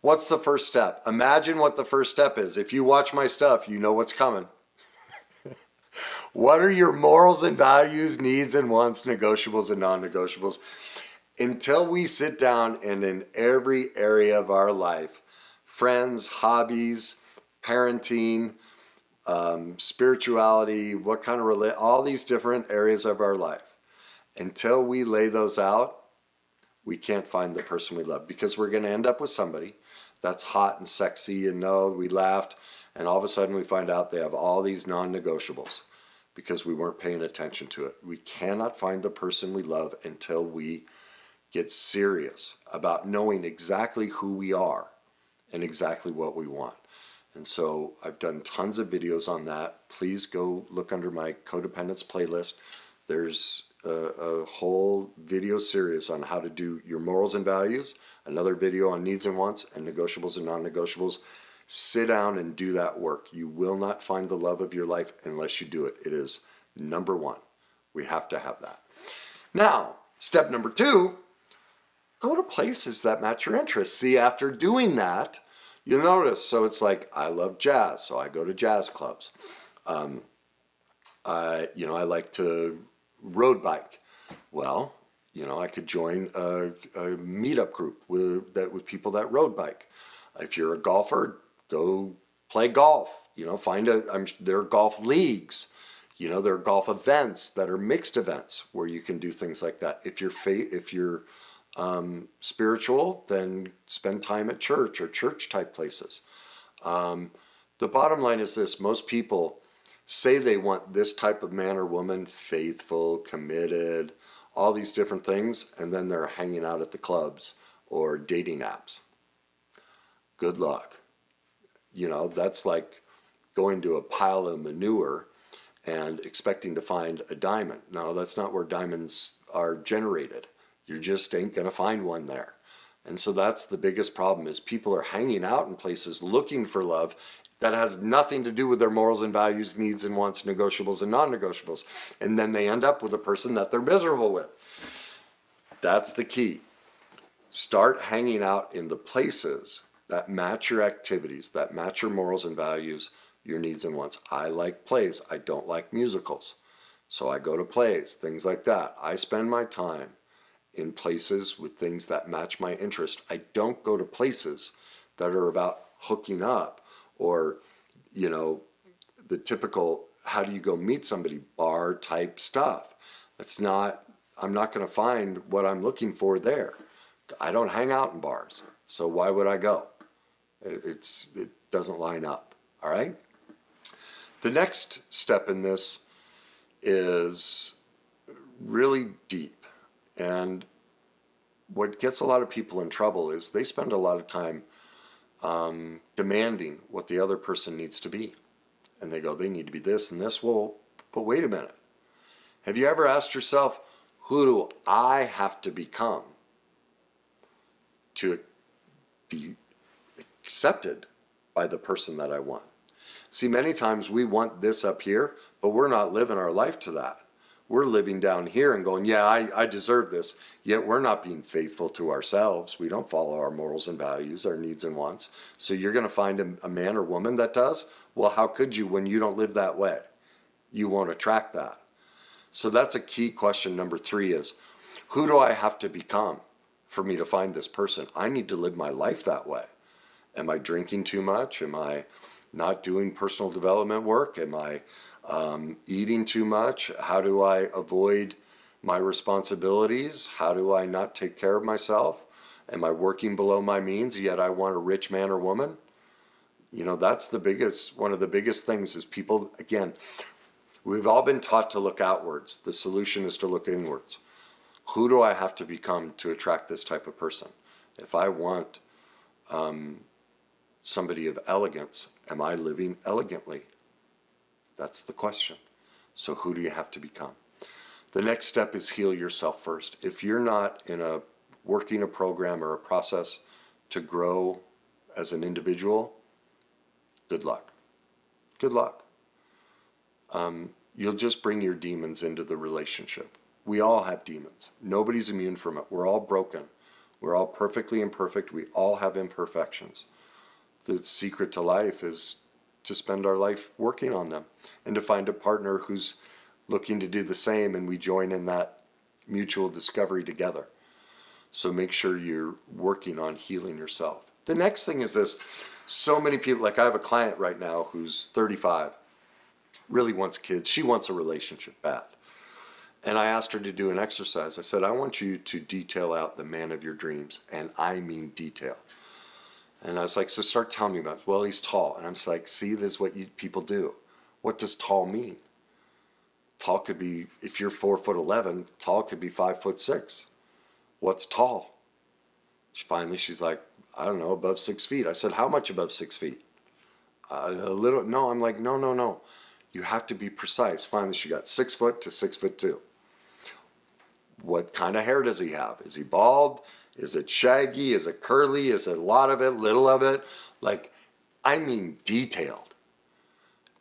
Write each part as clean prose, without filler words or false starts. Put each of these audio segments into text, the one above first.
What's the first step? Imagine what the first step is. If you watch my stuff, you know what's coming. What are your morals and values, needs and wants, negotiables and non-negotiables? Until we sit down and in every area of our life, friends, hobbies, parenting, spirituality, what kind of all these different areas of our life, until we lay those out, we can't find the person we love, because we're going to end up with somebody that's hot and sexy and no, we laughed, and all of a sudden we find out they have all these non-negotiables because we weren't paying attention to it. We cannot find the person we love until we get serious about knowing exactly who we are and exactly what we want. And so I've done tons of videos on that. Please go look under my codependence playlist. There's a whole video series on how to do your morals and values, another video on needs and wants, and negotiables and non-negotiables. Sit down and do that work. You will not find the love of your life unless you do it. It is number one. We have to have that. Now, step number two, go to places that match your interests. See, after doing that, you'll notice. So it's like, I love jazz, so I go to jazz clubs. I like to road bike. Well, I could join a meetup group with people that road bike. If you're a golfer, go play golf. There are golf leagues. There are golf events that are mixed events where you can do things like that. If you're spiritual, then spend time at church or church type places. The bottom line is this: most people say they want this type of man or woman, faithful, committed, all these different things, and then they're hanging out at the clubs or dating apps. Good luck. That's like going to a pile of manure and expecting to find a diamond. No, that's not where diamonds are generated. You just ain't going to find one there. And so that's the biggest problem, is people are hanging out in places looking for love that has nothing to do with their morals and values, needs and wants, negotiables and non-negotiables. And then they end up with a person that they're miserable with. That's the key. Start hanging out in the places that match your activities, that match your morals and values, your needs and wants. I like plays. I don't like musicals. So I go to plays, things like that. I spend my time in places with things that match my interest. I don't go to places that are about hooking up or, the typical, how do you go meet somebody, bar type stuff. I'm not going to find what I'm looking for there. I don't hang out in bars, so why would I go? It doesn't line up, all right? The next step in this is really deep, and what gets a lot of people in trouble is they spend a lot of time demanding what the other person needs to be. And they go, they need to be this and this. Well, but wait a minute. Have you ever asked yourself, who do I have to become to be accepted by the person that I want? See, many times we want this up here, but we're not living our life to that. We're living down here and going, yeah, I deserve this. Yet we're not being faithful to ourselves. We don't follow our morals and values, our needs and wants. So you're going to find a man or woman that does? Well, how could you when you don't live that way? You won't attract that. So that's a key question. Number three is, who do I have to become for me to find this person? I need to live my life that way. Am I drinking too much? Am I not doing personal development work? Am I eating too much? How do I avoid my responsibilities? How do I not take care of myself? Am I working below my means, yet I want a rich man or woman? That's one of the biggest things is people, again, we've all been taught to look outwards. The solution is to look inwards. Who do I have to become to attract this type of person? If I want somebody of elegance, am I living elegantly? That's the question. So who do you have to become? The next step is heal yourself first. If you're not working a program or a process to grow as an individual, good luck. Good luck. You'll just bring your demons into the relationship. We all have demons. Nobody's immune from it. We're all broken. We're all perfectly imperfect. We all have imperfections. The secret to life is to spend our life working on them and to find a partner who's looking to do the same, and we join in that mutual discovery together. So make sure you're working on healing yourself. The next thing is this. So many people, like I have a client right now who's 35, really wants kids. She wants a relationship bad. And I asked her to do an exercise. I said, I want you to detail out the man of your dreams. And I mean detail. And I was like, so start telling me about it. Well, he's tall. And I'm just like, see, this is what people do. What does tall mean? Tall could be, if you're 4'11", tall could be 5'6". What's tall? Finally, she's like, I don't know, above 6 feet. I said, how much above 6 feet? A little. No, I'm like, no. You have to be precise. Finally, she got 6 foot to 6'2". What kind of hair does he have? Is he bald? Is it shaggy? Is it curly? Is it a lot of it, little of it? Like, I mean detailed.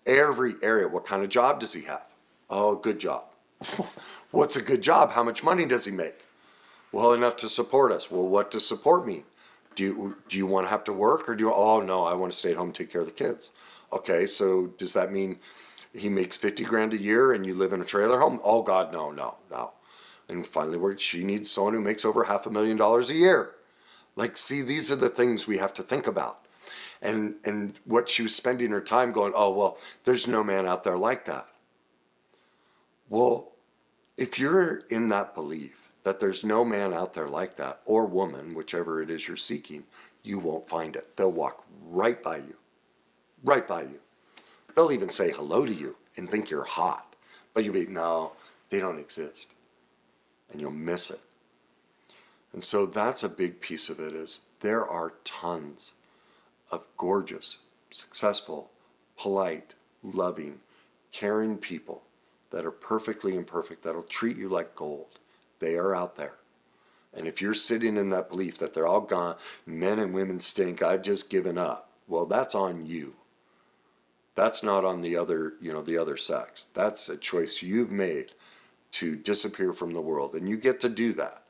Every area. What kind of job does he have? Oh, good job. What's a good job? How much money does he make? Well, enough to support us. Well, what does support mean? Do you want to have to work, or oh no, I want to stay at home and take care of the kids. Okay, so does that mean he makes 50 grand a year and you live in a trailer home? Oh God, no. And finally, she needs someone who makes over $500,000 a year. Like, see, these are the things we have to think about. And what she was spending her time going, oh, well, there's no man out there like that. Well, if you're in that belief that there's no man out there like that, or woman, whichever it is you're seeking, you won't find it. They'll walk right by you. Right by you. They'll even say hello to you and think you're hot. But you'll be, no, they don't exist. And you'll miss it. And so that's a big piece of it, is there are tons of gorgeous, successful, polite, loving, caring people that are perfectly imperfect, that'll treat you like gold. They are out there. And if you're sitting in that belief that they're all gone, men and women stink, I've just given up, well, that's on you. That's not on the other, the other sex. That's a choice you've made to disappear from the world. And you get to do that.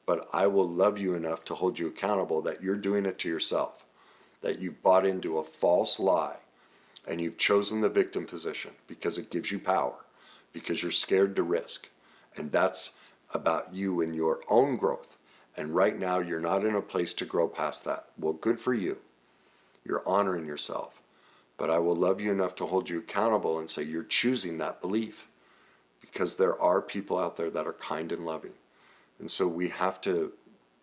But I will love you enough to hold you accountable that you're doing it to yourself, that you've bought into a false lie, and you've chosen the victim position because it gives you power, because you're scared to risk. And that's about you and your own growth. And right now, you're not in a place to grow past that. Well, good for you. You're honoring yourself. But I will love you enough to hold you accountable and say you're choosing that belief, because there are people out there that are kind and loving. And so we have to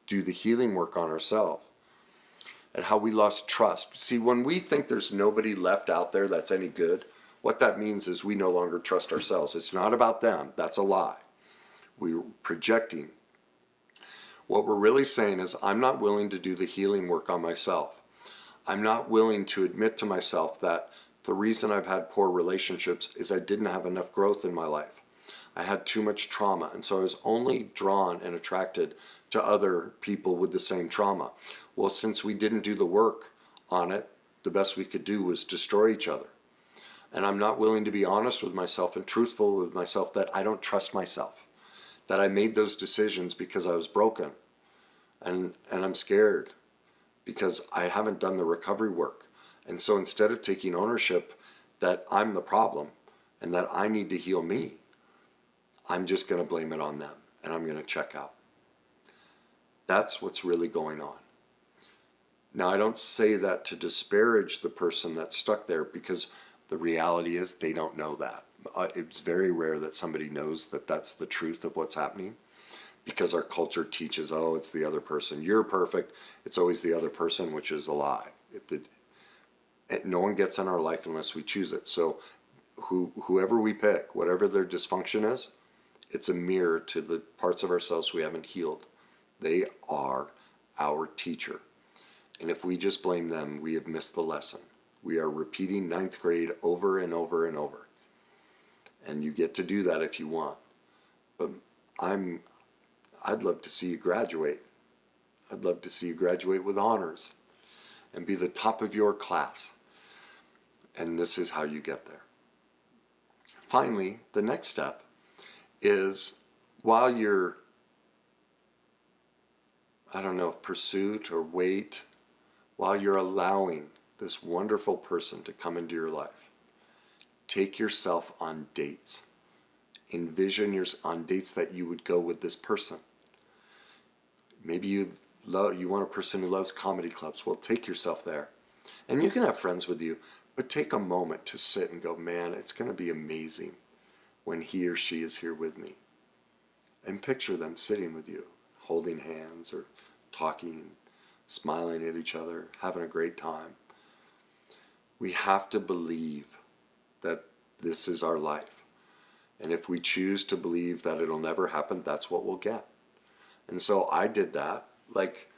do the healing work on ourselves and how we lost trust. See, when we think there's nobody left out there that's any good, what that means is we no longer trust ourselves. It's not about them. That's a lie. We're projecting. What we're really saying is, I'm not willing to do the healing work on myself. I'm not willing to admit to myself that the reason I've had poor relationships is I didn't have enough growth in my life. I had too much trauma, and so I was only drawn and attracted to other people with the same trauma. Well, since we didn't do the work on it, the best we could do was destroy each other. And I'm not willing to be honest with myself and truthful with myself that I don't trust myself, that I made those decisions because I was broken, and I'm scared because I haven't done the recovery work. And so instead of taking ownership that I'm the problem and that I need to heal me, I'm just going to blame it on them, and I'm going to check out. That's what's really going on. Now, I don't say that to disparage the person that's stuck there, because the reality is they don't know that. It's very rare that somebody knows that that's the truth of what's happening, because our culture teaches, oh, it's the other person. You're perfect. It's always the other person, which is a lie. No one gets in our life unless we choose it. So whoever we pick, whatever their dysfunction is, it's a mirror to the parts of ourselves we haven't healed. They are our teacher. And if we just blame them, we have missed the lesson. We are repeating ninth grade over and over and over. And you get to do that if you want. But I'd love to see you graduate. I'd love to see you graduate with honors and be the top of your class. And this is how you get there. Finally, the next step is, while you're I don't know if pursuit or wait, while you're allowing this wonderful person to come into your life. Take yourself on dates. Envision on dates that you would go with this person. Maybe you want a person who loves comedy clubs. Well, take yourself there. And you can have friends with you, but take a moment to sit and go, man, it's going to be amazing when he or she is here with me. And picture them sitting with you, holding hands or talking, smiling at each other, having a great time. We have to believe that this is our life. And if we choose to believe that it'll never happen, that's what we'll get. And so I did that. Like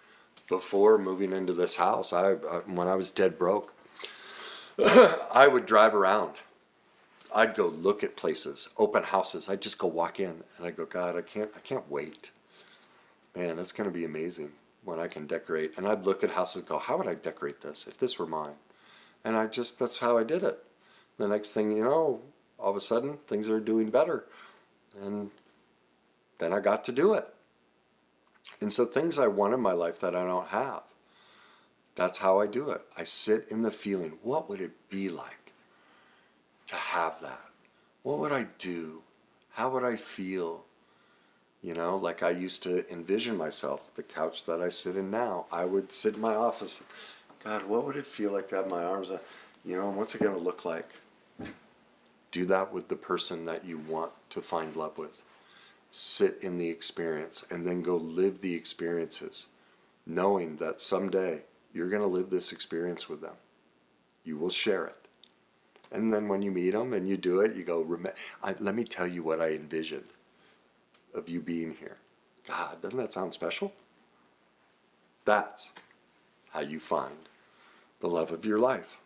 before moving into this house, when I was dead broke, I would drive around. I'd go look at places, open houses. I'd just go walk in and I'd go, God, I can't wait. Man, it's going to be amazing when I can decorate. And I'd look at houses and go, how would I decorate this if this were mine? And that's how I did it. The next thing you know, all of a sudden, things are doing better. And then I got to do it. And so things I want in my life that I don't have, that's how I do it. I sit in the feeling, what would it be like to have that? What would I do? How would I feel? You know, like I used to envision myself, the couch that I sit in now. I would sit in my office. God, what would it feel like to have my arms up? You know, what's it going to look like? Do that with the person that you want to find love with. Sit in the experience and then go live the experiences, knowing that someday you're going to live this experience with them. You will share it. And then when you meet them and you do it, you go, let me tell you what I envisioned of you being here. God, doesn't that sound special? That's how you find the love of your life.